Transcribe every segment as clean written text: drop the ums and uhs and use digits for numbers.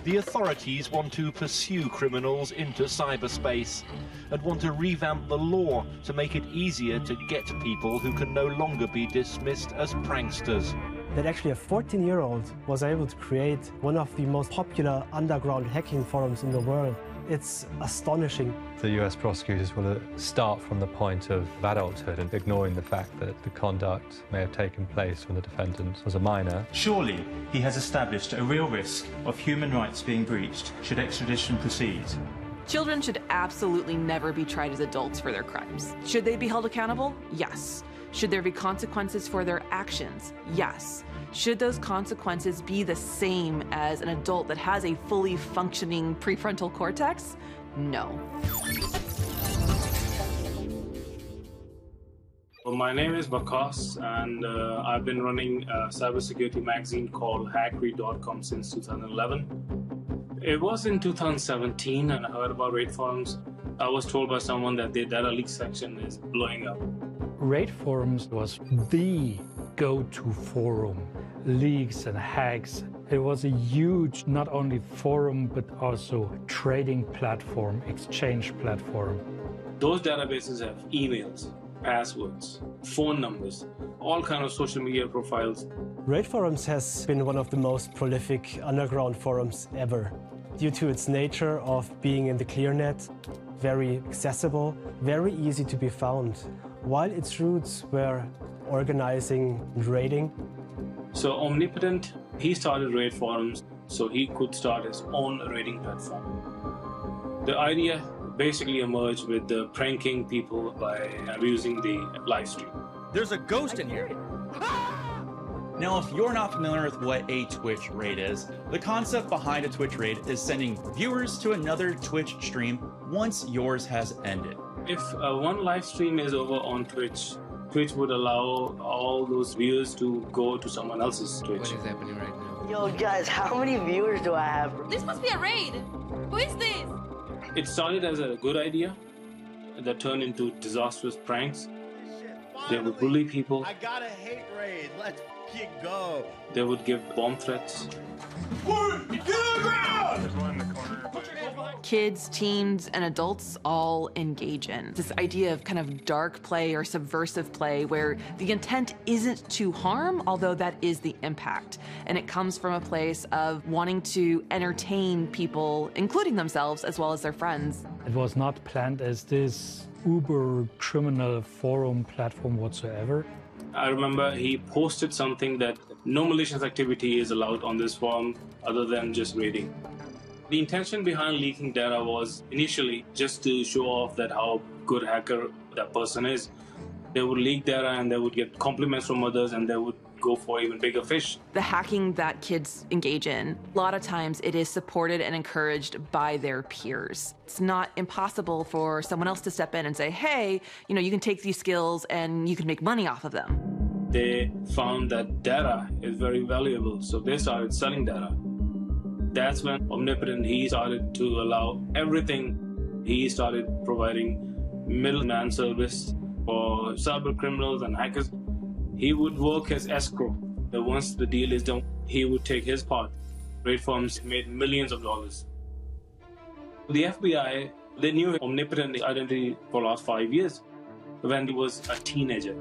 The authorities want to pursue criminals into cyberspace and want to revamp the law to make it easier to get people who can no longer be dismissed as pranksters. That actually a 14-year-old was able to create one of the most popular underground hacking forums in the world. It's astonishing. The US prosecutors will start from the point of adulthood and ignoring the fact that the conduct may have taken place when the defendant was a minor. Surely he has established a real risk of human rights being breached should extradition proceed. Children should absolutely never be tried as adults for their crimes. Should they be held accountable? Yes. Should there be consequences for their actions? Yes. Should those consequences be the same as an adult that has a fully functioning prefrontal cortex? No. Well, my name is Bakas, and I've been running a cybersecurity magazine called Hackerforum since 2011. It was in 2017, and I heard about RaidForums. I was told by someone that their data leak section is blowing up. RaidForums was the go-to forum, leaks and hacks. It was a huge, not only forum, but also trading platform, exchange platform. Those databases have emails, passwords, phone numbers, all kinds of social media profiles. RaidForums has been one of the most prolific underground forums ever. Due to its nature of being in the clearnet, very accessible, very easy to be found, while its roots were organizing and raiding. So Omnipotent, he started RaidForums so he could start his own raiding platform. The idea basically emerged with the pranking people by abusing the live stream. There's a ghost in here. Now, if you're not familiar with what a Twitch raid is, the concept behind a Twitch raid is sending viewers to another Twitch stream once yours has ended. If one live stream is over on Twitch, Twitch would allow all those viewers to go to someone else's Twitch. What is happening right now? Yo, guys, how many viewers do I have? This must be a raid. Who is this? It started as a good idea that turned into disastrous pranks. They would bully people. I gotta hate raid. Let's fucking go. They would give bomb threats. Kids, teens, and adults all engage in this idea of kind of dark play or subversive play where the intent isn't to harm, although that is the impact. And it comes from a place of wanting to entertain people, including themselves, as well as their friends. It was not planned as this uber criminal forum platform whatsoever. I remember he posted something that no malicious activity is allowed on this forum other than just raiding. The intention behind leaking data was initially just to show off that how good hacker that person is. They would leak data and they would get compliments from others and they would go for even bigger fish. The hacking that kids engage in, a lot of times it is supported and encouraged by their peers. It's not impossible for someone else to step in and say, hey, you can take these skills and you can make money off of them. They found that data is very valuable, so they started selling data. That's when Omnipotent, he started to allow everything. He started providing middleman service for cyber criminals and hackers. He would work as escrow. That once the deal is done, he would take his part. RaidForums made millions of dollars. The FBI, they knew Omnipotent's identity for the last 5 years when he was a teenager.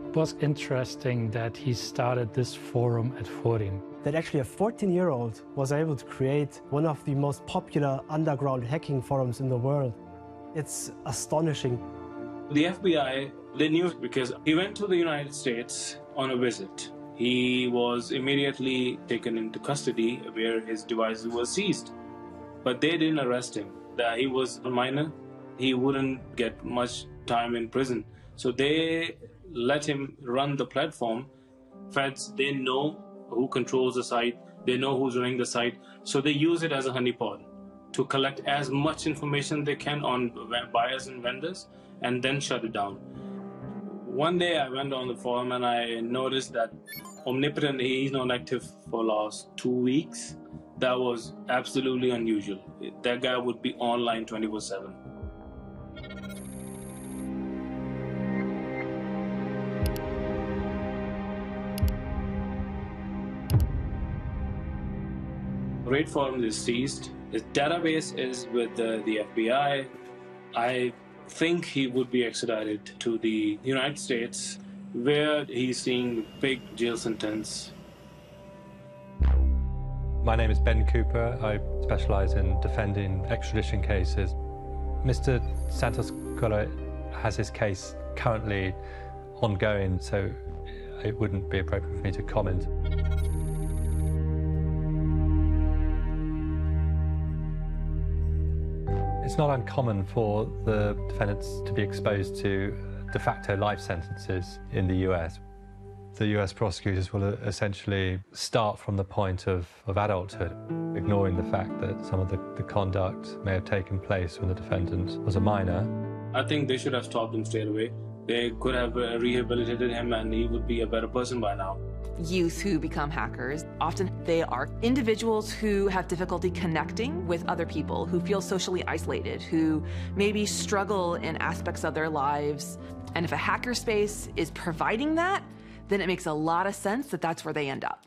It was interesting that he started this forum at 14. That actually a 14-year-old was able to create one of the most popular underground hacking forums in the world. It's astonishing. The FBI, they knew because he went to the United States on a visit. He was immediately taken into custody where his devices were seized. But they didn't arrest him. That he was a minor, he wouldn't get much time in prison. So they let him run the platform. Feds, they know who controls the site, they know who's running the site, so they use it as a honeypot to collect as much information they can on buyers and vendors and then shut it down. One day I went on the forum and I noticed that Omnipotent, he's not active for the last 2 weeks. That was absolutely unusual. That guy would be online 24/7. RaidForums is seized. His database is with the FBI. I think he would be extradited to the United States, where he's seeing big jail sentence. My name is Ben Cooper. I specialize in defending extradition cases. Mr. Santos Coelho has his case currently ongoing, so it wouldn't be appropriate for me to comment. It's not uncommon for the defendants to be exposed to de facto life sentences in the US. The US prosecutors will essentially start from the point of adulthood, ignoring the fact that some of the conduct may have taken place when the defendant was a minor. I think they should have stopped him straight away. They could have rehabilitated him and he would be a better person by now. Youth who become hackers, often they are individuals who have difficulty connecting with other people, who feel socially isolated, who maybe struggle in aspects of their lives. And if a hackerspace is providing that, then it makes a lot of sense that that's where they end up.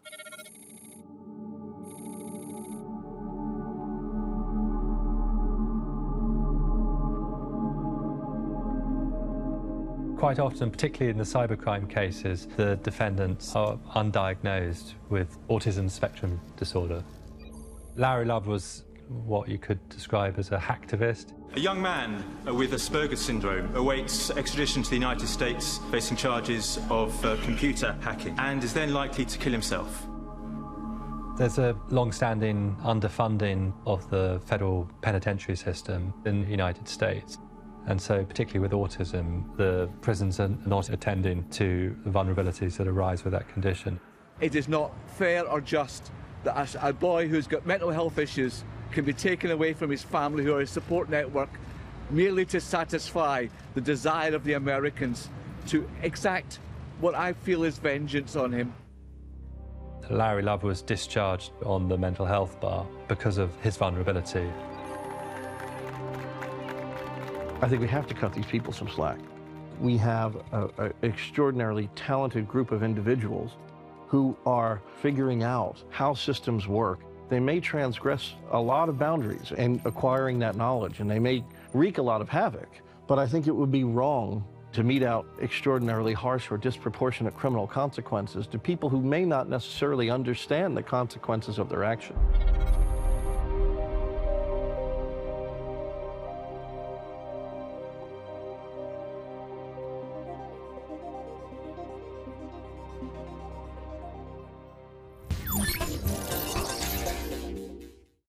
Quite often, particularly in the cybercrime cases, the defendants are undiagnosed with autism spectrum disorder. Larry Love was what you could describe as a hacktivist. A young man with Asperger's syndrome awaits extradition to the United States facing charges of computer hacking and is then likely to kill himself. There's a long-standing underfunding of the federal penitentiary system in the United States. And so, particularly with autism, the prisons are not attending to the vulnerabilities that arise with that condition. It is not fair or just that a boy who's got mental health issues can be taken away from his family, who are his support network, merely to satisfy the desire of the Americans to exact what I feel is vengeance on him. Larry Love was discharged on the mental health bar because of his vulnerability. I think we have to cut these people some slack. We have an extraordinarily talented group of individuals who are figuring out how systems work. They may transgress a lot of boundaries in acquiring that knowledge, and they may wreak a lot of havoc. But I think it would be wrong to mete out extraordinarily harsh or disproportionate criminal consequences to people who may not necessarily understand the consequences of their action.